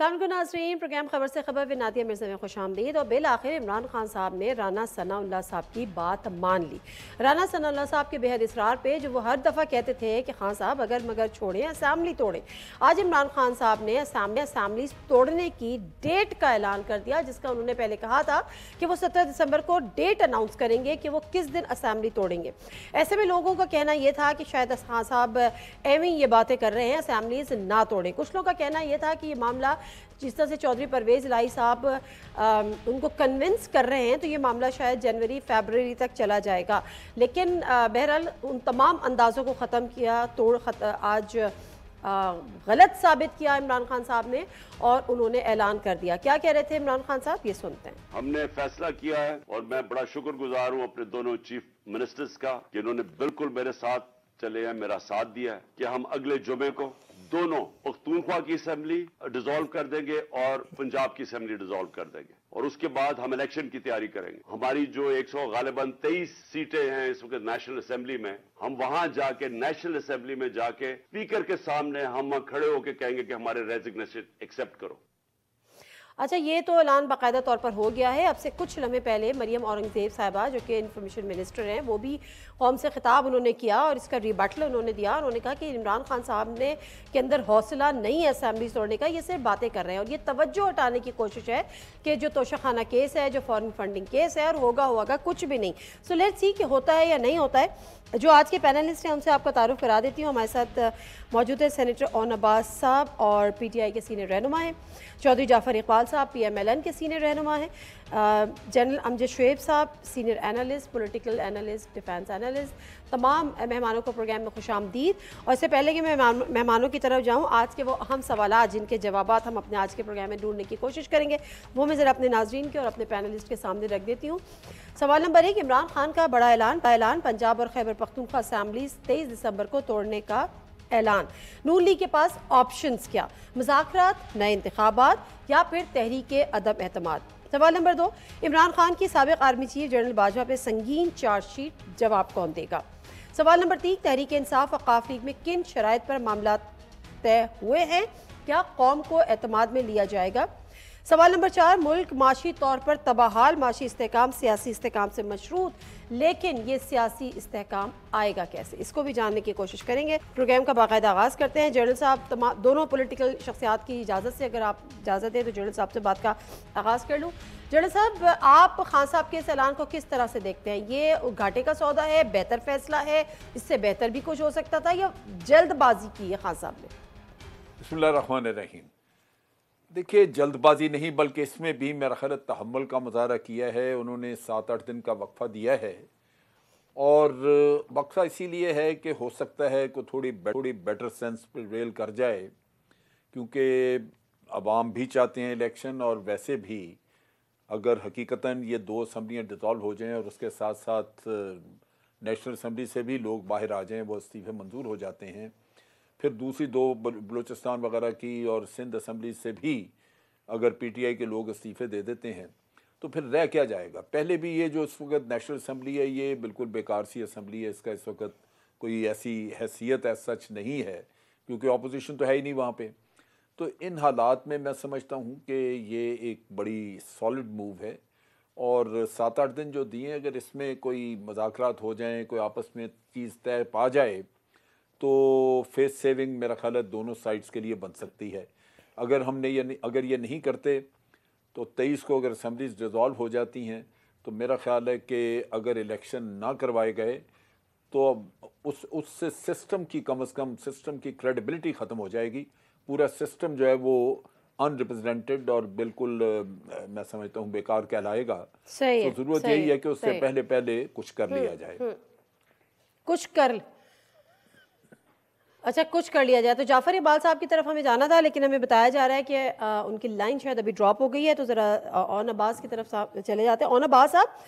अस्सलाम वालेकुम नाज़रीन, प्रोग्राम खबर से खबर में नादिया मिर्ज़ा में खुश आमदीद। और बिल आखिर इमरान खान साहब ने राना सनाउल्लाह साहब की बात मान ली। राना सनाउल्लाह साहब के बेहद इसरार पे जो वो हर दफ़ा कहते थे कि खान साहब अगर मगर छोड़ें असम्बली तोड़ें, आज इमरान खान साहब ने असम्बली तोड़ने की डेट का ऐलान कर दिया, जिसका उन्होंने पहले कहा था कि वो 17 दिसंबर को डेट अनाउंस करेंगे कि वो किस दिन असम्बली तोड़ेंगे। ऐसे में लोगों का कहना यह था कि शायद खान साहब एवं ये बातें कर रहे हैं, असम्बलीज ना तोड़ें। कुछ लोगों का कहना यह था कि ये मामला जिस तरह से चौधरी परवेज़ इलाही साहब उनको कन्विंस कर रहे हैं, तो ये मामला शायद जनवरी फरवरी तक चला जाएगा। लेकिन बहरहाल उन तमाम अंदाज़ों को ख़त्म किया, आज गलत साबित किया इमरान खान साहब ने और उन्होंने ऐलान कर दिया। क्या कह रहे थे इमरान खान साहब, ये सुनते हैं। हमने फैसला किया है और मैं बड़ा शुक्रगुजार हूं अपने दोनों चीफ मिनिस्टर्स का कि इन्होंने बिल्कुल मेरे साथ चले हैं, मेरा साथ दिया है कि हम अगले जुमे को दोनों पख्तूनख्वा की असेंबली डिसॉल्व कर देंगे और पंजाब की असेंबली डिसॉल्व कर देंगे और उसके बाद हम इलेक्शन की तैयारी करेंगे। हमारी जो 100 गालिबन 23 सीटें हैं इस वक्त नेशनल असेंबली में, हम वहां जाके नेशनल असेंबली में जाके स्पीकर के सामने हम खड़े होकर कहेंगे कि हमारे रेजिग्नेशन एक्सेप्ट करो। अच्छा, ये तो ऐलान बाकायदा तौर पर हो गया है। अब से कुछ लम्हे पहले मरियम औरंगजेब साहिबा जो कि इंफॉर्मेशन मिनिस्टर हैं, वो भी कौम से खिताब उन्होंने किया और इसका रिबटल उन्होंने दिया। उन्होंने कहा कि इमरान खान साहब ने के अंदर हौसला नहीं है असेंबली तोड़ने का, ये सिर्फ बातें कर रहे हैं और ये तवज्जो हटाने की कोशिश है कि जो तोशाखाना केस है, जो फॉरेन फंडिंग केस है, और होगा कुछ भी नहीं। सो लेट्स सी कि होता है या नहीं होता है। जो आज के पैनलिस्ट हैं उनसे आपका तारुफ करा देती हूँ। हमारे साथ मौजूद है सेनेटर ओन अब्बास साहब और PTI के सीनियर रहनुमा हैं, चौधरी जाफर इकबाल साहब PMLN के सीनियर रहनुमा हैं, जनरल अमजद शुएब साहब senior analyst, political analyst, defence analyst. तमाम मेहमानों को प्रोग्राम में खुश आमदीद। और इससे पहले कि मैं मेहमानों की तरफ जाऊँ, आज के वो अहम सवालात जिनके जवाबात हम अपने आज के प्रोग्राम में ढूंढने की कोशिश करेंगे, वो मैं ज़रा अपने नाजरीन के और अपने पैनलिस्ट के सामने रख देती हूँ। सवाल नंबर 1, इमरान खान का बड़ा ऐलान पंजाब और खैबर पख्तूनख्वा असेंबलीज 23 दिसंबर को तोड़ने का ऐलान। नून लीग के पास ऑप्शंस क्या, मुज़ाकरात, नए इंतखाबात या फिर तहरीके अदम एतमाद। सवाल नंबर 2, इमरान खान की साबिक आर्मी चीफ जनरल बाजवा पे संगीन चार्जशीट, जवाब कौन देगा। सवाल नंबर 3, तहरीक इंसाफ वक़ाफ़ लीग में किन शराइत पर मामला तय हुए हैं, क्या कौम को एतमाद में लिया जाएगा। सवाल नंबर 4, मुल्क माशी तौर पर तबाहाल, माशी इस्तेहकाम सियासी इस्तेहकाम से मशरूत, लेकिन ये सियासी इस्तेहकाम आएगा कैसे, इसको भी जानने की कोशिश करेंगे। प्रोग्राम का बाकायदा आगाज़ करते हैं। जनरल साहब, दोनों पॉलिटिकल शख्सियात की इजाज़त से, अगर आप इजाज़त दें तो जनरल साहब से बात का आगाज़ कर लूँ। जनरल साहब, आप खान साहब के इस ऐलान को किस तरह से देखते हैं? ये घाटे का सौदा है, बेहतर फैसला है, इससे बेहतर भी कुछ हो सकता था, या जल्दबाजी की है खान साहब ने? बिस्मिल्लाहिर्रहमानिर्रहीम। देखिए, जल्दबाजी नहीं बल्कि इसमें भी मेरा ख्याल तहम्मुल का मुजाहरा किया है। उन्होंने 7-8 दिन का वक्फा दिया है और वक्फा इसीलिए है कि हो सकता है कि थोड़ी बेटर सेंस प्रिवेल कर जाए, क्योंकि अवाम भी चाहते हैं इलेक्शन, और वैसे भी अगर हकीकतन ये 2 असम्बलियाँ डिसॉल्व हो जाएं और उसके साथ साथ नेशनल असम्बली से भी लोग बाहर आ जाएं, वो इस्तीफे मंजूर हो जाते हैं, फिर दूसरी 2 बलूचिस्तान वगैरह की और सिंध असम्बली से भी अगर PTI के लोग इस्तीफ़े दे देते हैं तो फिर रह क्या जाएगा। पहले भी ये जो इस वक्त नेशनल असम्बली है, ये बिल्कुल बेकार सी असम्बली है, इसका इस वक्त कोई ऐसी हैसियत एज सच नहीं है, क्योंकि अपोजिशन तो है ही नहीं वहाँ पे। तो इन हालात में मैं समझता हूँ कि ये एक बड़ी सॉलिड मूव है और 7-8 दिन जो दिए, अगर इसमें कोई मुज़ाकरात हो जाएँ, कोई आपस में चीज़ तय पा जाए, तो फेस सेविंग मेरा ख्याल है दोनों साइड्स के लिए बन सकती है। अगर ये नहीं करते तो 23 को अगर असम्बलीज डिसॉल्व हो जाती हैं, तो मेरा ख्याल है कि अगर इलेक्शन ना करवाए गए तो उससे सिस्टम की कम से कम सिस्टम की क्रेडिबिलिटी ख़त्म हो जाएगी। पूरा सिस्टम जो है वो अनरिप्रेजेंटेड और बिल्कुल मैं समझता हूँ बेकार कहलाएगा। तो ज़रूरत यही है कि उससे पहले कुछ कर लिया जाए। कुछ कर लिया जाए। तो जाफर इकबाल साहब की तरफ हमें जाना था, लेकिन हमें बताया जा रहा है कि उनकी लाइन शायद अभी ड्रॉप हो गई है, तो ज़रा ओन अब्बास की तरफ चले जाते हैं। ओन अब्बास साहब,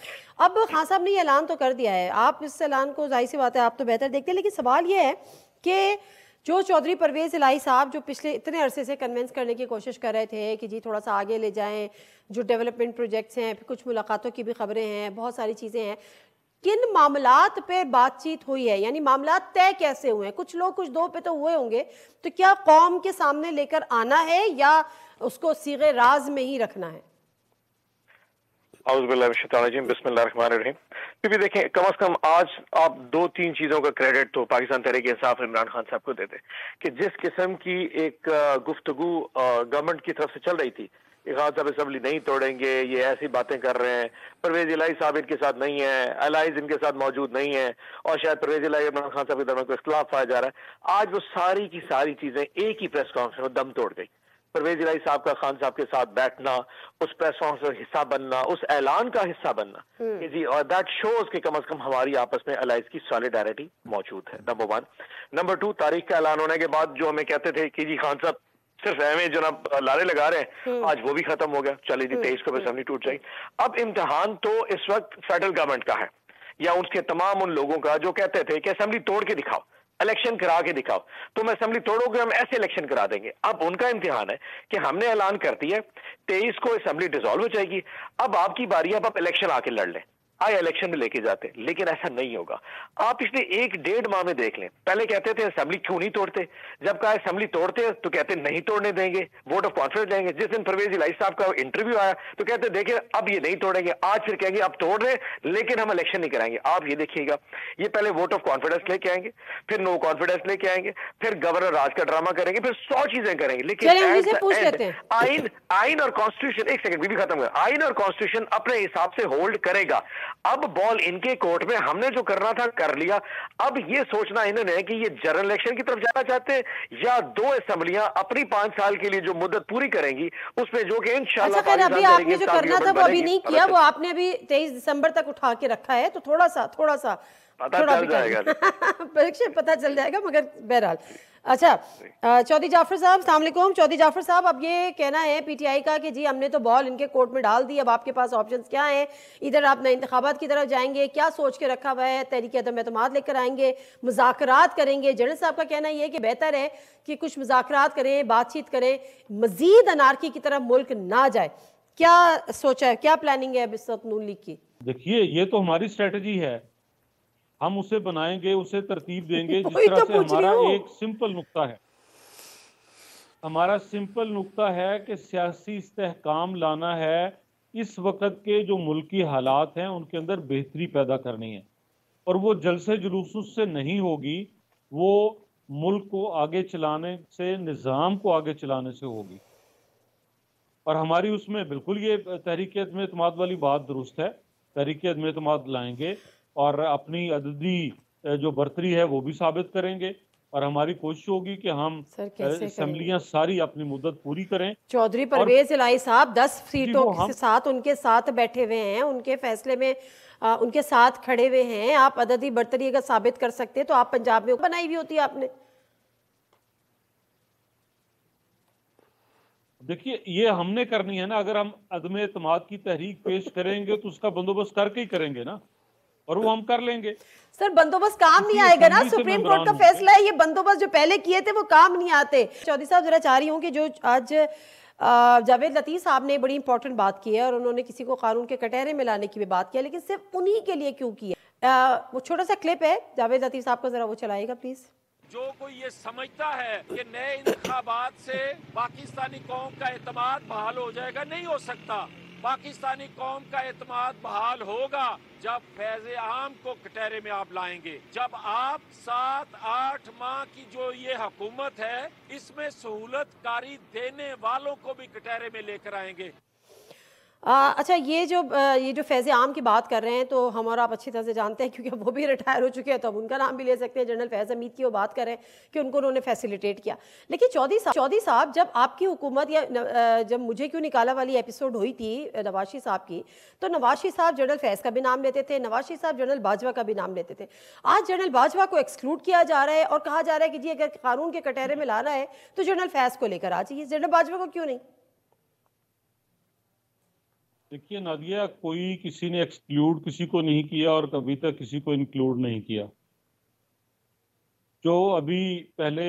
अब खान साहब ने ये ऐलान तो कर दिया है, आप इस ऐलान को जाहिर सी बात है आप तो बेहतर देखते हैं, लेकिन सवाल ये है कि जो चौधरी परवेज़ इलाही साहब जो पिछले इतने अरसे से कन्विंस करने की कोशिश कर रहे थे कि जी थोड़ा सा आगे ले जाएँ, जो डेवलपमेंट प्रोजेक्ट्स हैं, कुछ मुलाकातों की भी खबरें हैं, बहुत सारी चीज़ें हैं, किन मामलात पे बातचीत हुई है, यानी मामलात तय कैसे हुए हैं? कुछ लोग कुछ दो पे तो हुए होंगे, तो क्या कौम के सामने लेकर आना है या उसको सीगे राज में ही रखना है? बिस्मिल्लाहिर्रहमानिर्रहीम। क्योंकि देखें, कम से कम आज आप दो तीन चीजों का क्रेडिट तो पाकिस्तान तहरीक इंसाफ इमरान खान साहब को देते कि जिस किस्म की एक गुफ्तगू गवर्नमेंट की तरफ से चल रही थी, खान साहब असेंबली नहीं तोड़ेंगे, ये ऐसी बातें कर रहे हैं, परवेज इलाही साहब इनके साथ नहीं है, अलाइज इनके साथ मौजूद नहीं है, और शायद परवेज इलाही इमरान खान साहब के दरमियान कोई इख्तिलाफ पाया जा रहा है। आज वो सारी की सारी चीजें एक ही प्रेस कॉन्फ्रेंस में दम तोड़ गई। परवेज इलाही साहब का खान साहब के साथ बैठना, उस प्रेस कॉन्फ्रेंस का हिस्सा बनना, उस ऐलान का हिस्सा बनना कि जी, और दैट शोज कि कम से कम हमारी आपस में अलाइज की सॉलिडारिटी मौजूद है, नंबर वन। नंबर टू, तारीख का ऐलान होने के बाद जो हमें कहते थे कि जी खान साहब सिर्फ एम जनाब लारे लगा रहे हैं, आज वो भी खत्म हो गया। चलिए जी, 23 को असेंबली टूट जाएगी। अब इम्तिहान तो इस वक्त फेडरल गवर्नमेंट का है या उसके तमाम उन लोगों का जो कहते थे कि असेंबली तोड़ के दिखाओ, इलेक्शन करा के दिखाओ, तुम असेंबली तोड़ोगे हम ऐसे इलेक्शन करा देंगे। अब उनका इम्तिहान है कि हमने ऐलान कर दिया 23 को असेंबली डिसॉल्व हो जाएगी, अब आपकी बारी है, अब आप इलेक्शन आके लड़ लें। आए इलेक्शन में लेके जाते, लेकिन ऐसा नहीं होगा। आप पिछले 1-1.5 माह में देख लें, पहले कहते थे असेंबली क्यों नहीं तोड़ते, जब कहा असेंबली तोड़ते तो कहते नहीं तोड़ने देंगे, वोट ऑफ कॉन्फिडेंस देंगे। जिस दिन परवेज इलाही साहब का इंटरव्यू आया तो कहते देखिए अब ये नहीं तोड़ेंगे, आज फिर कहेंगे अब तोड़ रहे लेकिन हम इलेक्शन नहीं कराएंगे। आप ये देखिएगा, ये पहले वोट ऑफ कॉन्फिडेंस लेके आएंगे, फिर नो कॉन्फिडेंस लेके आएंगे, फिर गवर्नर राज का ड्रामा करेंगे, फिर 100 चीजें करेंगे। लेकिन आइन और कॉन्स्टिट्यूशन, एक सेकंड भी खत्म कर, आइन और कॉन्स्टिट्यूशन अपने हिसाब से होल्ड करेगा। अब बॉल इनके कोर्ट में, हमने जो करना था कर लिया। अब ये सोचना इन्होंने कि ये जनरल इलेक्शन की तरफ जाना चाहते हैं या दो असेंबलियां अपनी 5 साल के लिए जो मुद्दत पूरी करेंगी उसमें जो कि इंशाल्लाह अभी आपने जो करना था वो अभी नहीं किया, वो आपने अभी 23 दिसंबर तक उठा के रखा है, तो थोड़ा सा पता चल जाएगा। परीक्षा पता चल जाएगा, मगर बहरहाल। अच्छा, चौधरी जाफर साहब, अस्सलाम वालेकुम। चौधरी जाफर साहब, अब ये कहना है पीटीआई का कि जी हमने तो बॉल इनके कोर्ट में डाल दी, अब आपके पास ऑप्शंस क्या हैं? इधर आप नए इंतखाबात की तरफ जाएंगे, क्या सोच के रखा हुआ है? तहरीक अदम एतमाद लेकर आएंगे, मुज़ाकरात करेंगे? जनरल साहब का कहना ये है कि बेहतर है कि कुछ मुज़ाकरात करें, बातचीत करें, मजीद अनारकी की तरफ मुल्क ना जाए। क्या सोचा है, क्या प्लानिंग है अब इस वक्त नून लीग की? देखिए, ये तो हमारी स्ट्रेटजी है, हम उसे बनाएंगे, उसे तरतीब देंगे। जिस तरह से हमारा एक सिंपल नुक्ता है, हमारा सिंपल नुक्ता है कि सियासी इस्तेहकाम लाना है। इस वक्त के जो मुल्की हालात हैं उनके अंदर बेहतरी पैदा करनी है, और वो जलसे जुलूस से नहीं होगी, वो मुल्क को आगे चलाने से, निज़ाम को आगे चलाने से होगी। और हमारी उसमें बिल्कुल ये तहरीक अदम एतमाद वाली बात दुरुस्त है, तहरीक अदम एतमाद लाएंगे और अपनी अददी जो बर्तरी है वो भी साबित करेंगे, और हमारी कोशिश होगी कि हम असेंबलियां सारी अपनी मुद्दत पूरी करें। चौधरी परवेज इलाही साहब 10 सीटों के साथ उनके साथ बैठे हुए हैं, उनके फैसले में उनके साथ खड़े हुए हैं। आप अददी बर्तरी अगर साबित कर सकते हैं तो आप पंजाब में बनाई हुई होती है आपने। देखिए, ये हमने करनी है ना। अगर हम अदम एतमाद की तहरीक पेश करेंगे तो उसका बंदोबस्त करके ही करेंगे ना, और वो हम कर लेंगे। सर, बंदोबस्त काम नहीं आएगा ना, सुप्रीम कोर्ट का फैसला है। ये बंदोबस्त जो पहले किए थे वो काम नहीं आते। चौधरी साहब, जरा चाह रही हूँ कि जो आज जावेद लतीफ़ साहब ने बड़ी इंपॉर्टेंट बात की है और उन्होंने किसी को कानून के कटहरे में लाने की भी बात किया, लेकिन सिर्फ उन्हीं के लिए क्यों किया? वो छोटा सा क्लिप है जावेद लतीफ़ साहब का, जरा वो चलाएगा प्लीज। जो कोई ये समझता है कि नए इंतखाबात से पाकिस्तानी कौम का एतमाद बहाल हो जाएगा, नहीं हो सकता। पाकिस्तानी कौम का एतमाद बहाल होगा जब फैज़ आम को कटहरे में आप लाएंगे, जब आप 7-8 माह की जो ये हुकूमत है इसमें सहूलत कारी देने वालों को भी कटहरे में लेकर आएंगे। अच्छा, ये जो फैज़ आम की बात कर रहे हैं तो हम और आप अच्छी तरह से जानते हैं, क्योंकि वो भी रिटायर हो चुके हैं, तो हम उनका नाम भी ले सकते हैं। जनरल फैज़ हमीद की वो बात कर रहे हैं कि उनको उन्होंने फैसिलिटेट किया। लेकिन चौधरी साहब, जब आपकी हुकूमत या जब मुझे क्यों निकाला वाली एपिसोड हुई थी नवाज शरीफ साहब की, तो नवाज शरीफ साहब जनरल फैज़ का भी नाम लेते थे, नवाज शरीफ साहब जनरल बाजवा का भी नाम लेते थे। आज जनरल बाजवा को एक्सक्लूड किया जा रहा है और कहा जा रहा है कि जी अगर कानून के कटहरे में लाना है तो जनरल फैज़ को लेकर आ जाइए, जनरल बाजवा को क्यों नहीं? देखिए नादिया, कोई किसी ने एक्सक्लूड किसी को नहीं किया और कभी तक किसी को इंक्लूड नहीं किया। जो अभी पहले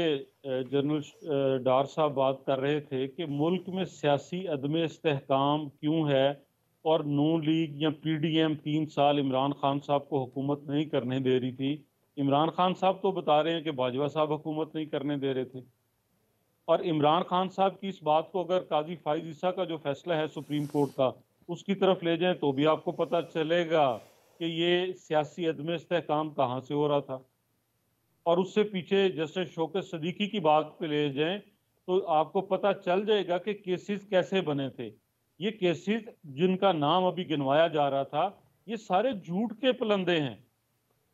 जनरल डार साहब बात कर रहे थे कि मुल्क में सियासी अदम इस्तेहकाम क्यों है, और नून लीग या पीडीएम 3 साल इमरान खान साहब को हुकूमत नहीं करने दे रही थी। इमरान खान साहब तो बता रहे हैं कि बाजवा साहब हुकूमत नहीं करने दे रहे थे। और इमरान खान साहब की इस बात को अगर काजी फाइज ईसा का जो फैसला है सुप्रीम कोर्ट का उसकी तरफ ले जाएं तो भी आपको पता चलेगा कि ये सियासी अदम इस्तेहकाम कहाँ से हो रहा था। और उससे पीछे जस्टिस शौकत सदीकी की बात पे ले जाएं तो आपको पता चल जाएगा कि केसेस कैसे बने थे। ये केसेस जिनका नाम अभी गिनवाया जा रहा था ये सारे झूठ के पलंदे हैं।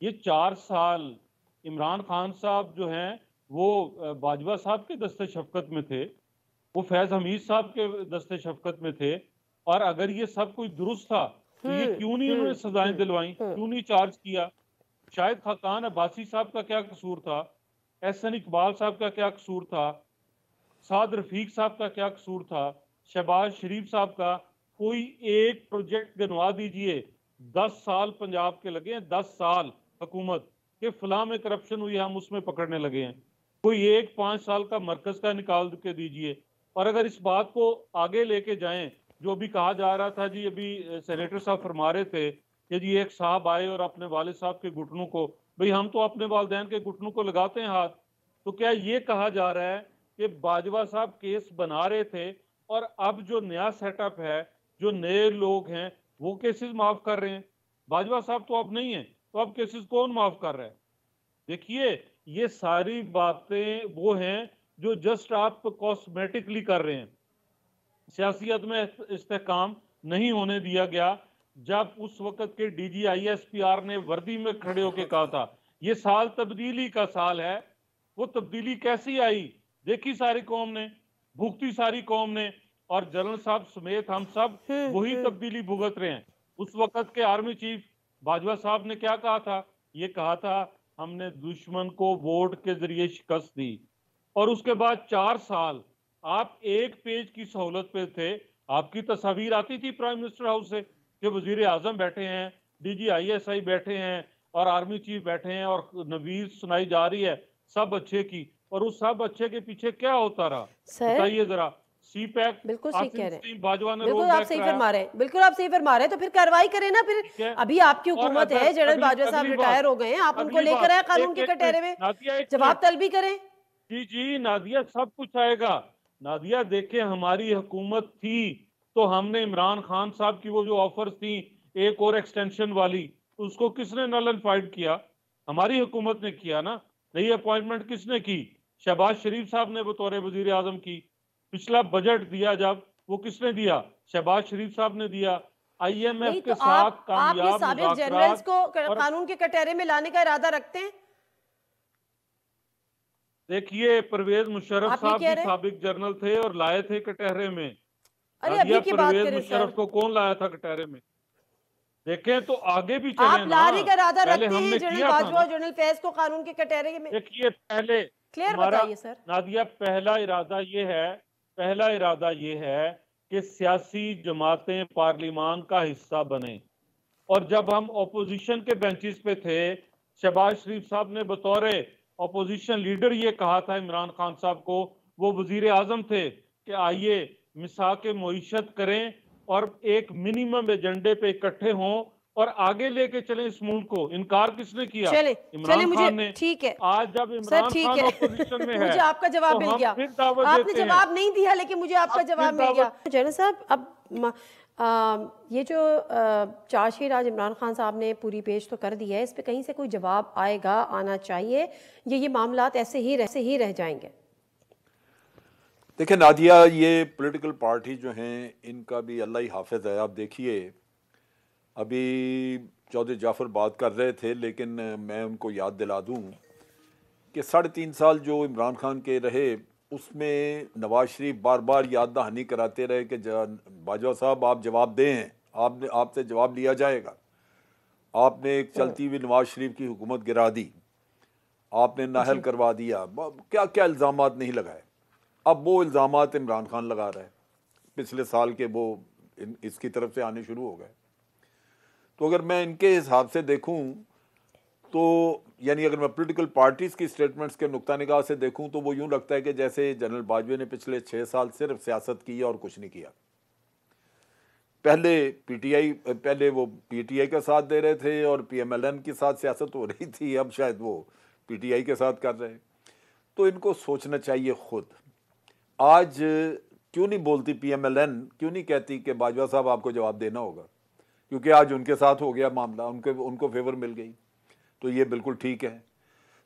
ये 4 साल इमरान खान साहब जो हैं वो बाजवा साहब के दस्ते शफकत में थे, वो फैज हमीद साहब के दस्ते शफकत में थे। और अगर ये सब कुछ दुरुस्त था तो ये क्यों नहीं उन्होंने सजाएं दिलवाई, क्यों नहीं चार्ज किया? शायद खाकान अब्बासी साहब का क्या कसूर था, एहसन इकबाल साहब का क्या कसूर था, साद रफीक साहब का क्या कसूर था, शहबाज शरीफ साहब का? कोई एक प्रोजेक्ट गिनवा दीजिए। 10 साल पंजाब के लगे हैं, 10 साल हुकूमत के फलां में करप्शन हुई, हम उसमें पकड़ने लगे हैं। कोई एक 5 साल का मरकज का निकाल के दीजिए। और अगर इस बात को आगे लेके जाएं, जो भी कहा जा रहा था जी, अभी सेनेटर साहब फरमा रहे थे कि जी एक साहब आए और अपने वालिद साहब के घुटनों को, भाई हम तो अपने वालिदैन के घुटनों को लगाते हैं हाथ, तो क्या ये कहा जा रहा है कि बाजवा साहब केस बना रहे थे और अब जो नया सेटअप है, जो नए लोग हैं वो केसेस माफ कर रहे हैं? बाजवा साहब तो अब नहीं है, तो अब केसेस कौन माफ कर रहा है? देखिए ये सारी बातें वो हैं जो जस्ट आप कॉस्मेटिकली कर रहे हैं। सियासियत में इस्तेहकाम नहीं होने दिया गया। जब उस वक्त के DGISPR ने वर्दी में खड़े होकर कहा था ये साल तब्दीली का साल है, वो तब्दीली कैसी आई देखी सारी कौम ने, भुगती सारी कौम ने, और जनरल साहब समेत हम सब वही तब्दीली भुगत रहे हैं। उस वक्त के आर्मी चीफ बाजवा साहब ने क्या कहा था? ये कहा था हमने दुश्मन को वोट के जरिए शिकस्त दी। और उसके बाद 4 साल आप एक पेज की सहूलत पे थे। आपकी तस्वीर आती थी प्राइम मिनिस्टर हाउस से कि वजीर आजम बैठे हैं, DGISI बैठे हैं और आर्मी चीफ बैठे हैं और नवीज सुनाई जा रही है सब अच्छे की। और उस सब अच्छे के पीछे क्या होता रहा बताइए जरा। CPAC बिल्कुल सही कह रहे हैं, बाजवा ने बिल्कुल आप सही फरमा रहे हैं, बिल्कुल आप सही फरमा रहे हैं। तो फिर कार्रवाई करें ना। फिर अभी आपकी हुकूमत है, जनरल बाजवा साहब रिटायर हो गए हैं, आप उनको लेकर आए कानून के कटहरे में, जवाब तलबी करें। जी नादिया, सब कुछ आएगा। नादिया देखें, हमारी हुकूमत थी तो हमने इमरान खान साहब की वो जो ऑफर्स थी एक और एक्सटेंशन वाली, उसको किसने नल एंड फाइड किया? हमारी हुकूमत ने किया ना। नई अपॉइंटमेंट किसने की? शहबाज शरीफ साहब ने बतौर वजीर आजम की। पिछला बजट दिया जब, वो किसने दिया? शहबाज शरीफ साहब ने दिया। IMF के साथ कामयाब साबिक जनरल्स को कानून के कटहरे में लाने का इरादा रखते हैं? देखिए परवेज मुशर्रफ साहब भी साबिक जनरल थे और लाए थे कटहरे में। अरे अभी की बात करें मुशर्रफ को कौन लाया था कटहरे में? देखें तो आगे भी चले आप लाने का इरादा रखते हैं जनरल बाजवा और जनरल फैज को कानून के कटहरे में? देखिए पहले क्लियर बताइए सर। नादिया, पहला इरादा ये है कि सियासी जमातें पार्लिमान का हिस्सा बने। और जब हम ऑपोजिशन के बेंचेस पे थे, शहबाज शरीफ साहब ने बतौर ऑपोजिशन लीडर ये कहा था इमरान खान साहब को, वो वजीर आजम थे, कि आइए मिसाक मईशत करें और एक मिनिमम एजेंडे पे इकट्ठे हों और आगे लेके चलें इस मुल्क को। इनकार किसने किया? इमरान खान ने। ठीक है, आज जब इमरान खान ऑपोजिशन में है, मुझे आपका जवाब मिल गया। आपने जवाब नहीं दिया लेकिन मुझे आपका जवाब मिल गया। जनरल साहब, अब ये जो चार्जशीट आज इमरान खान साहब ने पूरी पेश तो कर दी है, इस पे कहीं से कोई जवाब आएगा, आना चाहिए, ये मामलात ऐसे ही रह जाएंगे? देखिए नादिया, ये पॉलिटिकल पार्टी जो हैं इनका भी अल्लाह ही हाफिज है। आप देखिए अभी चौधरी जाफ़र बात कर रहे थे, लेकिन मैं उनको याद दिला दूं कि 3.5 साल जो इमरान खान के रहे उसमें नवाज शरीफ बार बार याद दहानी कराते रहे कि बाजवा साहब आप जवाब दें, आपसे जवाब लिया जाएगा। आपने एक चलती हुई नवाज शरीफ की हुकूमत गिरा दी, आपने नाहल करवा दिया, क्या क्या इल्ज़ामात नहीं लगाए। अब वो इल्ज़ामात इमरान खान लगा रहा है, पिछले साल के वो इसकी तरफ से आने शुरू हो गए। तो अगर मैं इनके हिसाब से देखूं तो यानी अगर मैं पॉलिटिकल पार्टीज़ की स्टेटमेंट्स के नुक्ता निगाह से देखूं तो वो यूं लगता है कि जैसे जनरल बाजवा ने पिछले 6 साल सिर्फ सियासत की और कुछ नहीं किया। पहले पीटीआई, पहले वो पीटीआई का साथ दे रहे थे और पीएमएलएन के साथ सियासत हो रही थी, अब शायद वो पीटीआई के साथ कर रहे हैं। तो इनको सोचना चाहिए खुद। आज क्यों नहीं बोलती पीएमएलएन, क्यों नहीं कहती कि बाजवा साहब आपको जवाब देना होगा, क्योंकि आज उनके साथ हो गया मामला, उनको फेवर मिल गई, तो ये बिल्कुल ठीक है।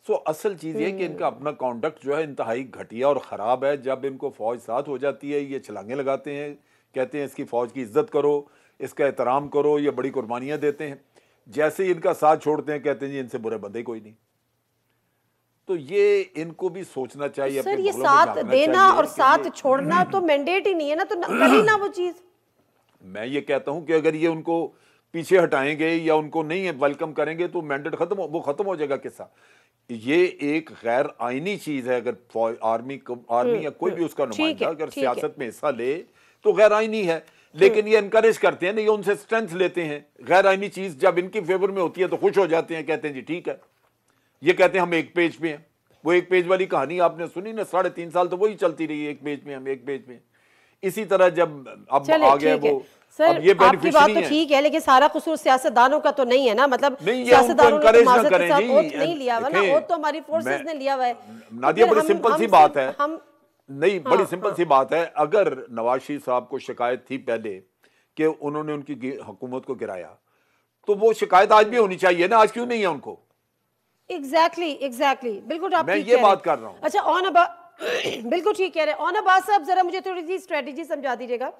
सो असल चीज़ ये कि इनका अपना कॉन्डक्ट जो है इंतहाई घटिया और ख़राब है। जब इनको फ़ौज साथ हो जाती है ये छलांगे लगाते हैं, कहते हैं इसकी फ़ौज की इज्जत करो, इसका एहतराम करो, ये बड़ी कुर्बानियाँ देते हैं। जैसे ही इनका साथ छोड़ते हैं कहते हैं जी इनसे बुरे बंदे कोई नहीं। तो ये इनको भी सोचना चाहिए। सर ये साथ देना और साथ छोड़ना तो मैंडेट ही नहीं है ना, तो करी ना वो चीज़। मैं ये कहता हूं कि अगर ये उनको पीछे हटाएंगे या उनको नहीं वेलकम करेंगे तो मैंडेट खत्म हो जाएगा किस्सा। ये एक गैर आईनी चीज है। अगर आर्मी या कोई भी उसका नुमाइंदा अगर सियासत में हिस्सा ले तो गैर आईनी है, लेकिन ये इनकरेज करते हैं ना, ये उनसे स्ट्रेंथ लेते हैं। गैर आईनी चीज जब इनकी फेवर में होती है तो खुश हो जाते हैं, कहते हैं जी ठीक है। ये कहते हैं हम एक पेज पे हैं। वो एक पेज वाली कहानी आपने सुनी ना, 3.5 साल तो वही चलती रही, एक पेज में हम, एक पेज में। इसी तरह जब अब आ गया वो, सर अब ये आपकी बात तो ठीक है, लेकिन सारा कसूर सियासतदानों का तो नहीं है ना, मतलब सियासतदानों ने तो माज़रत के साथ ओथ नहीं लिया हुआ ना, ओथ तो हमारी फोर्सेस ने लिया हुआ है। नादिया बड़ी सिंपल सी बात है, नहीं बड़ी सिंपल सी बात है। अगर नवाज शरीफ साहब को शिकायत थी पहले कि उन्होंने उनकी हुकूमत को गिराया, तो वो शिकायत आज भी होनी चाहिए ना, आज क्यों नहीं है उनको? एग्जैक्टली बिल्कुल आप मैं ये बात कर रहा हूँ। अच्छा ऑन बिल्कुल ठीक कह रहे हैं। ऑन अब्बास साहब जरा मुझे थोड़ी सी स्ट्रेटजी समझा दीजिएगा।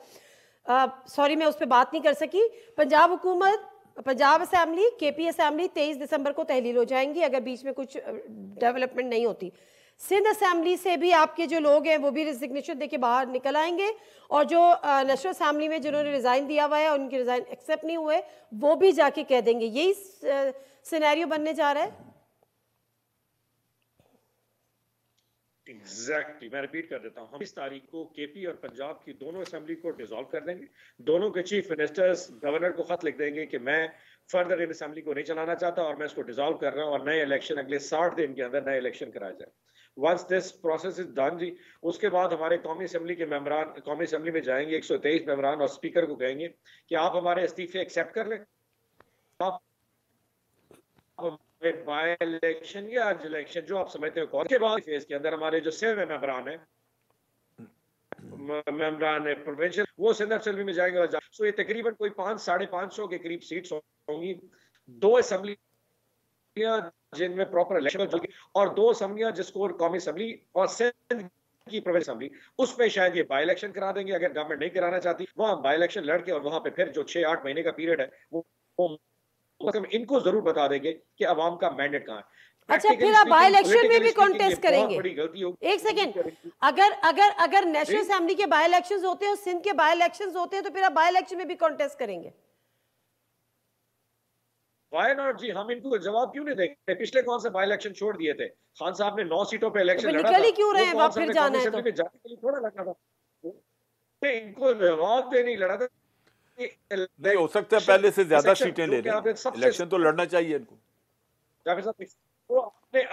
सॉरी मैं उस पर बात नहीं कर सकी। पंजाब हुकूमत, पंजाब असेंबली, केपी असेंबली 23 दिसंबर को तहलील हो जाएंगी अगर बीच में कुछ डेवलपमेंट नहीं होती। सिंध असेंबली से भी आपके जो लोग हैं वो भी रिजिग्नेशन देके बाहर निकल आएंगे, और जो नेशनल असेंबली में जिन्होंने रिजाइन दिया हुआ है और उनके रिजाइन एक्सेप्ट नहीं हुए वो भी जाके कह देंगे। यही सिनेरियो बनने जा रहा है। एग्जैक्टली मैं रिपीट कर देता हूँ, हम इस तारीख को केपी और पंजाब की दोनों असेंबली को डिसॉल्व कर देंगे। दोनों के चीफ मिनिस्टर्स गवर्नर को खत लिख देंगे कि मैं फर्दर इन असेंबली को नहीं चलाना चाहता और मैं इसको डिसॉल्व कर रहा हूँ, और नए इलेक्शन अगले 60 दिन के अंदर नए इलेक्शन कराया जाए। Once this process is done जी, उसके बाद हमारे कौमी असेंबली के मेंबरान कौमी असेंबली में जाएंगे, 123 मेंबरान, और स्पीकर को कहेंगे कि आप हमारे इस्तीफे एक्सेप्ट कर लें, आप बाय इलेक्शन या आज इलेक्शन जो आप समझते हो कौन के बाद फेज के अंदर हमारे जो सिंध में मेंबरान है प्रोविंशियल, वो सिंध असेंबली में जाएंगे। सो ये तकरीबन कोई 500-550 के करीब सीट्स होंगी। 2 असेंबली जिनमें प्रॉपर इलेक्शन होगी, और 2 असेंबलियां जिसको कौमी असेंबली और सिंध की प्रोविंस असेंबली, उसमें शायद ये बाय इलेक्शन करा देंगे अगर गवर्नमेंट नहीं कराना चाहती। वहां बाय इलेक्शन लड़के और वहां पे फिर जो 6-8 महीने का पीरियड है वो इनको जरूर बता देंगे कि अवाम का मैंडेट कहां है। अच्छा फिर आप बाय इलेक्शन में भी कॉन्टेस्ट करेंगे? एक सेकंड, अगर नेशनल असेंबली के बाय इलेक्शंस होते हैं और सिंध के बाय इलेक्शंस होते हैं तो फिर आप बाय इलेक्शन में भी कॉन्टेस्ट करेंगे? व्हाई नॉट जी, हम इनको जवाब क्यों नहीं देंगे? पिछले कौन से बाय इलेक्शन छोड़ दिए थे? खान साहब ने 9 सीटों पे इलेक्शन लड़ा था, निकल ही क्यों रहे हैं? वापस फिर जाना है तो थोड़ा लगा था, इनको जवाब देने ही लड़ा था। नहीं हो सकता है पहले से ज्यादा सीटें ले लें, इलेक्शन तो लड़ना चाहिए इनको। जावेद साहब वो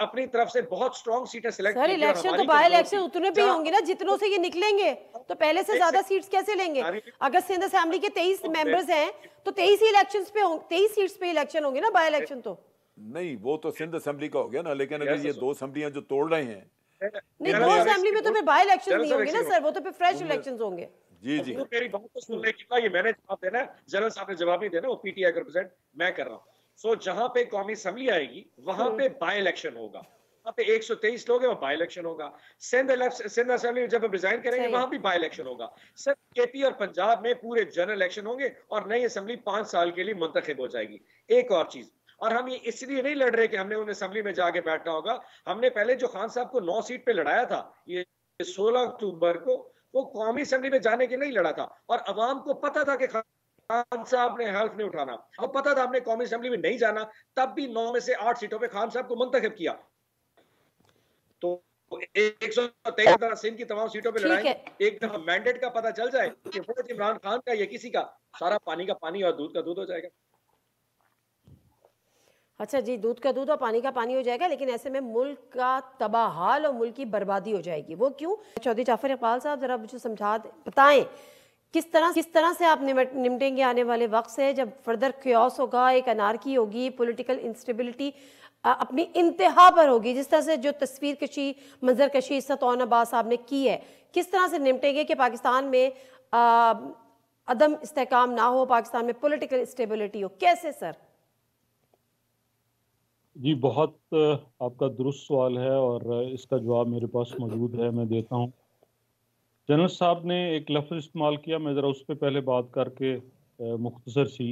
अपनी तरफ से बहुत स्ट्रांग सीटें सिलेक्ट सर, इलेक्शन तो बाय इलेक्शन उतने भी होंगे ना जितनों से ये निकलेंगे, तो पहले से ज्यादा सीट्स कैसे लेंगे? अगर सिंध असेंबली के 23 मेंबर्स हैं तो 23 ही इलेक्शंस पे 23 सीट्स पे इलेक्शन होंगे ना, बाय इलेक्शन तो नहीं। वो तो सिंध असेंबली का हो गया ना, लेकिन अगर ये 2 असेंबलियां जो तोड़ रहे हैं, नहीं 2 असेंबली में तो फिर बाय इलेक्शन नहीं होंगे ना सर, वो तो फिर फ्रेश इलेक्शंस होंगे। जी जी, तो मेरी बात तो सुन ले, ये मैंने जवाब देना है, जनरल साहब ने जवाब नहीं देना, वो पीटीआई का रिप्रेजेंट मैं कर रहा हूँ। सो जहां पे कौमी असेंबली आएगी वहां पे बाय इलेक्शन होगा, वहां पे 123 लोग हैं, वो बाय इलेक्शन होगा। सिंध असेंबली जब हम रिजाइन करेंगे वहां भी बाय इलेक्शन होगा। सिर्फ केपी और पंजाब में पूरे जनरल इलेक्शन होंगे और नई असेंबली 5 साल के लिए मुंतखब हो जाएगी। एक और चीज, और हम ये इसलिए नहीं लड़ रहे कि हमने उन असेंबली में जाके बैठना होगा। हमने पहले जो खान साहब को 9 सीट पे लड़ाया था, ये 16 अक्टूबर को, वो कौमी असेंबली में जाने के नहीं लड़ा था, और अवाम को पता था कि खान साहब ने हेल्प नहीं उठाना, और पता था हमने कौमी असेंबली में नहीं जाना, तब भी 9 में से 8 सीटों पे खान साहब को मुंतखब किया। तो 123 सिंध की तमाम सीटों पे लड़ाई, एक दफा मैंडेट का पता चल जाए कि वोट इमरान खान का या किसी का, सारा पानी का पानी और दूध का दूध हो जाएगा। अच्छा जी, दूध का दूध और पानी का पानी हो जाएगा, लेकिन ऐसे में मुल्क का तबाहाल और मुल्क की बर्बादी हो जाएगी। वो क्यों? चौधरी जाफर इकबाल साहब जरा मुझे समझा बताएं किस तरह से आप निपटेंगे आने वाले वक्त से, जब फर्दर क्योस होगा, एक अनारकी होगी, पॉलिटिकल इंस्टेबिलिटी अपनी इंतहा पर होगी, जिस तरह से जो तस्वीर कशी, मंजर कशी इस तौन अब्बास साहब ने की है, किस तरह से निपटेंगे कि पाकिस्तान में अदम इस्तेहकाम ना हो, पाकिस्तान में पॉलिटिकल स्टेबिलिटी हो, कैसे सर? जी, बहुत आपका दुरुस्त सवाल है और इसका जवाब मेरे पास मौजूद है, मैं देता हूँ। जनरल साहब ने एक लफ्ज़ इस्तेमाल किया, मैं ज़रा उस पर पहले बात करके मुख्तसर सी,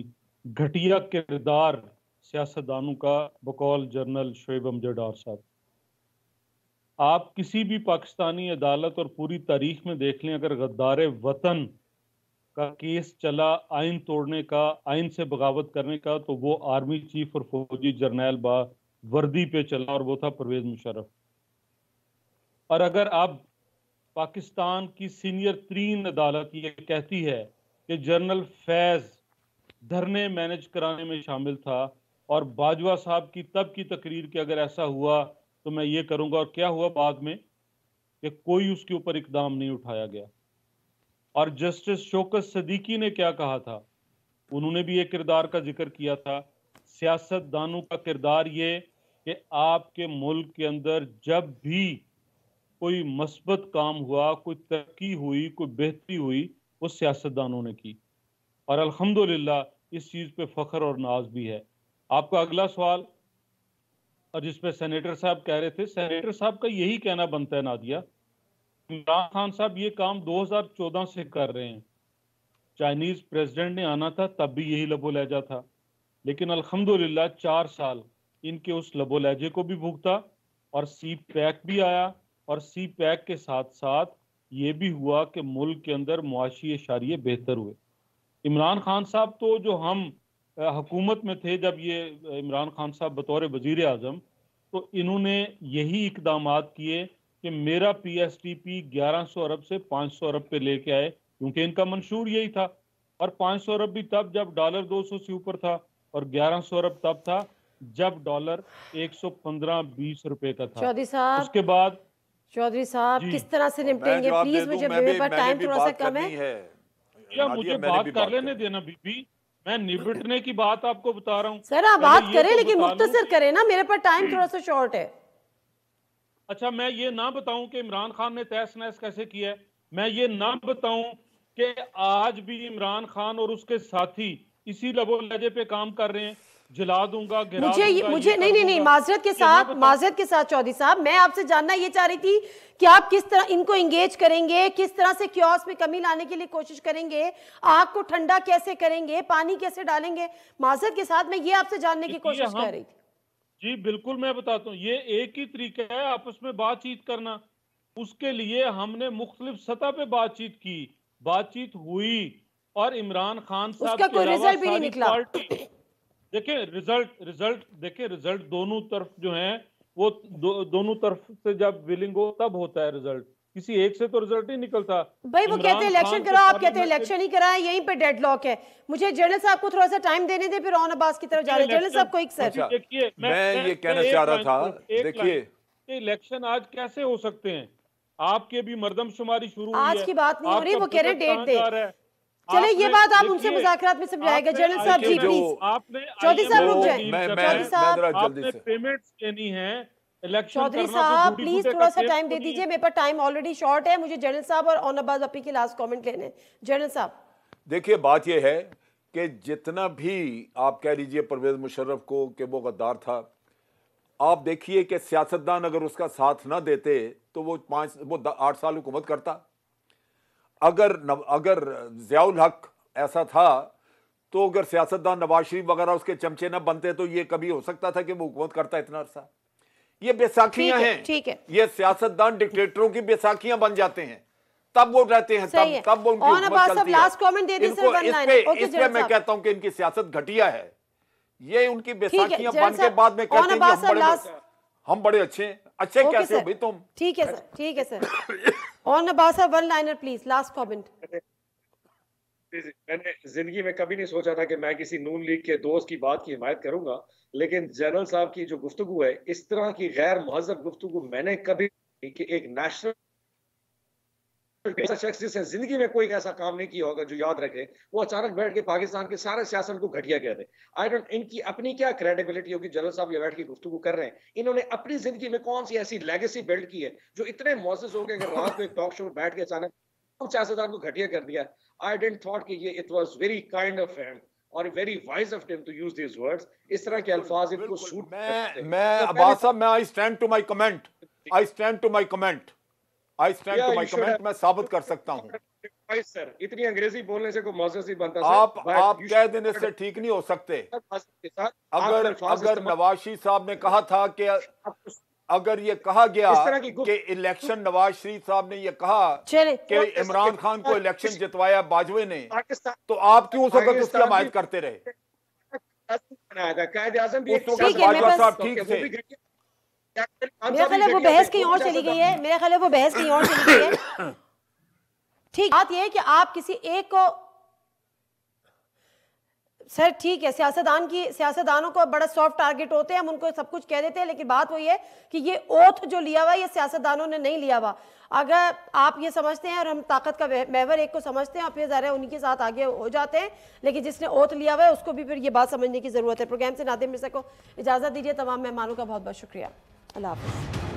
घटिया किरदार सियासतदानों का, बकौल जनरल शोएब अमजद डार साहब। आप किसी भी पाकिस्तानी अदालत और पूरी तारीख में देख लें, अगर गद्दार वतन का केस चला आइन तोड़ने का, आइन से बगावत करने का, तो वो आर्मी चीफ और फौजी जर्नैल बा वर्दी पे चला और वो था परवेज मुशर्रफ। और अगर आप पाकिस्तान की सीनियर तरीन अदालत ये कहती है कि जनरल फैज धरने मैनेज कराने में शामिल था और बाजवा साहब की तब की तकरीर कि अगर ऐसा हुआ तो मैं ये करूंगा, और क्या हुआ बाद में कि कोई उसके ऊपर इकदाम नहीं उठाया गया। और जस्टिस शौकत सदीकी ने क्या कहा था, उन्होंने भी एक किरदार का जिक्र किया था, सियासतदानों का किरदार ये कि आपके मुल्क के अंदर जब भी कोई मस्बत काम हुआ, कोई तरक्की हुई, कोई बेहतरी हुई, वो सियासतदानों ने की। और अल्हम्दुलिल्लाह इस चीज़ पे फ़ख्र और नाज भी है। आपका अगला सवाल, और जिस पे सेनेटर साहब कह रहे थे, सेनेटर साहब का यही कहना बनता है नादिया, इमरान खान साहब ये काम 2014 से कर रहे हैं। चाइनीज प्रेसिडेंट ने आना था तब भी यही लबो लहजा था, लेकिन अल्हम्दुलिल्लाह 4 साल इनके उस लबो लहजे को भी भुगता और सी पैक भी आया, और सी पैक के साथ साथ ये भी हुआ कि मुल्क के अंदर मुआशी इशारिये बेहतर हुए। इमरान खान साहब तो, जो हम हुकूमत में थे जब ये इमरान खान साहब बतौर वजीर आज़म, तो इन्होंने यही इकदामात किए कि मेरा PSDP 1100 अरब से 500 अरब पे लेके आए, क्योंकि इनका मंशूर यही था। और 500 अरब भी तब जब डॉलर 200 से ऊपर था, और 1100 अरब तब था जब डॉलर 115-20 रुपए का था। चौधरी साहब, उसके बाद चौधरी साहब किस तरह से निपटेंगे प्लीज, मुझे मेरे पास टाइम थोड़ा सा कम है। क्या मुझे बात कर लेने देना बीबी, मैं निपटने की बात आपको बता रहा हूँ। सर आप बात करें लेकिन मुख्तसर करें ना, मेरे पास टाइम थोड़ा सा शॉर्ट है। अच्छा, मैं ये ना बताऊं कि इमरान खान ने तहस नहस कैसे किया है, मैं ये ना बताऊं कि आज भी इमरान खान और उसके साथी इसी लबो लहजे पे काम कर रहे हैं, जला दूंगा, गिरा दूंगा, मुझे नहीं माजरत के साथ चौधरी साहब, मैं आपसे जानना ये चाह रही थी कि आप किस तरह इनको एंगेज करेंगे, किस तरह से क्योस में कमी लाने के लिए कोशिश करेंगे, आग को ठंडा कैसे करेंगे, पानी कैसे डालेंगे। माजरत के साथ मैं ये आपसे जानने की कोशिश कर रही थी। जी बिल्कुल, मैं बताता हूँ, ये एक ही तरीका है आपस में बातचीत करना। उसके लिए हमने मुख्तलिफ सतह पे बातचीत की, बातचीत हुई, और इमरान खान साहब उसका कोई रिजल्ट भी नहीं निकला। देखिए रिजल्ट दोनों तरफ जो है वो दोनों तरफ से जब विलिंग हो तब होता है रिजल्ट, किसी एक से तो रिजल्ट नहीं निकलता। भाई वो कहते हैं इलेक्शन कराओ, आप कहते हैं इलेक्शन ही कराएं, यहीं पे डेडलॉक है। मुझे जनरल साहब को थोड़ा सा टाइम देने दे, फिर ऑन अब्बास की तरफ जा रहे हैं। जनरल साहब को एक सर, देखिए मैं ये कहना चाह रहा था, देखिए इलेक्शन आज कैसे हो सकते हैं, आपके भी मर्दमशुमारी शुरू हुई है, आज की बात नहीं हो रही, वो कह रहे डेट दे। चले ये बात आप उनसे मुज़ाकरात में समझाएगा। जनरल साहब जी प्लीज, चौधरी साहब रुक जाए, चौधरी साहब आपने पेमेंट्स लेनी है, चौधरी साहब प्लीज थोड़ा सा टाइम दे दीजिए, मेरे पास टाइम ऑलरेडी शॉर्ट है, मुझे जनरल साहब और ऑनरबाज अपी के लास्ट कमेंट लेने हैं। जनरल साहब देखिए, बात यह है कि जितना भी आप कह लीजिए परवेज मुशर्रफ को कि वो गद्दार था, आप देखिए कि सियासतदान अगर उसका साथ ना देते तो वो 8 साल हुकूमत करता। अगर ज़ियाउल हक ऐसा था तो अगर सियासतदान नवाज शरीफ वगैरह उसके चमचे न बनते तो ये कभी हो सकता था कि वो हुकूमत करता इतना अरसा। ये बैसाखियां हैं, ठीक है, ये सियासतदान डिक्टेटरों की बैसाखियां बन जाते हैं, तब वो रहते हैं, तब वो उनकी हुकूमत चलती है। इसलिए मैं कहता हूं कि इनकी सियासत घटिया है, ये उनकी बैसाखियां बन के बाद में कहते हैं हम बड़े अच्छे कैसे हो भाई तुम। ठीक है सर, ठीक है सर। और नबासा one liner please, last comment. मैंने जिंदगी में कभी नहीं सोचा था कि मैं किसी नून लीग के दोस्त की बात की हिमायत करूंगा, लेकिन जनरल साहब की जो गुफ्तगू है, इस तरह की गैर मुहज़्ज़ब गुफ्तगू मैंने कभी कि एक नेशनल ऐसा शख्स जिसने जिंदगी में कोई ऐसा काम नहीं किया होगा जो याद रखे, वो अचानक बैठ के पाकिस्तान के सारे सियासत को घटिया कह दे। आई डोंट, इनकी अपनी क्या क्रेडिबिलिटी होगी? जनरल साहब ये बैठ के गुफ्तगू कर रहे हैं, इन्होंने अपनी जिंदगी में कौन सी ऐसी लेगेसी बिल्ड की है जो इतने मौजूद हो गए कि रात को एक टॉक शो में बैठ के अचानक सियासतदान को घटिया कर दिया। आई डिडंट थॉट कि ये it was very kind of him और very wise of him to use these words. इस तरह के अल्फाज इनको सूट मैं अब्बास साहब, मैं I stand to my comment, I stand to my comment, I stand to my comment. मैं साबित कर सकता हूं सर, इतनी अंग्रेजी बोलने से कोई मौजूद नहीं बनता। आप कह देने से ठीक नहीं हो सकते। अगर नवाज शरीफ साहब ने कहा था कि अगर ये कहा गया कि इलेक्शन, नवाज शरीफ साहब ने ये कहा कि इमरान खान को इलेक्शन जितवाया बाजवे ने, तो आप क्यों उस वक्त उसकी हमायत करते रहे? बाजवा साहब ठीक थे। मेरा ख्याल है वो बहस कहीं और चली गई है, मेरा ख्याल है वो बहस कहीं और चली गई है। ठीक, बात यह है कि आप किसी एक को, सर ठीक है, सियासतदानों को बड़ा सॉफ्ट टारगेट होते हैं, हम उनको सब कुछ कह देते हैं, लेकिन बात वही है कि ये ओथ जो लिया हुआ है ये सियासतदानों ने नहीं लिया हुआ। अगर आप ये समझते हैं और हम ताकत का महवर एक को समझते हैं और फिर ज़रा उन्हीं के साथ आगे हो जाते हैं, लेकिन जिसने ओथ लिया हुआ है उसको भी फिर ये बात समझने की ज़रूरत है। प्रोग्राम से नादिम मिर्ज़ा को इजाज़त दीजिए, तमाम मेहमानों का बहुत बहुत शुक्रिया। अल्लाह हाफ़िज़।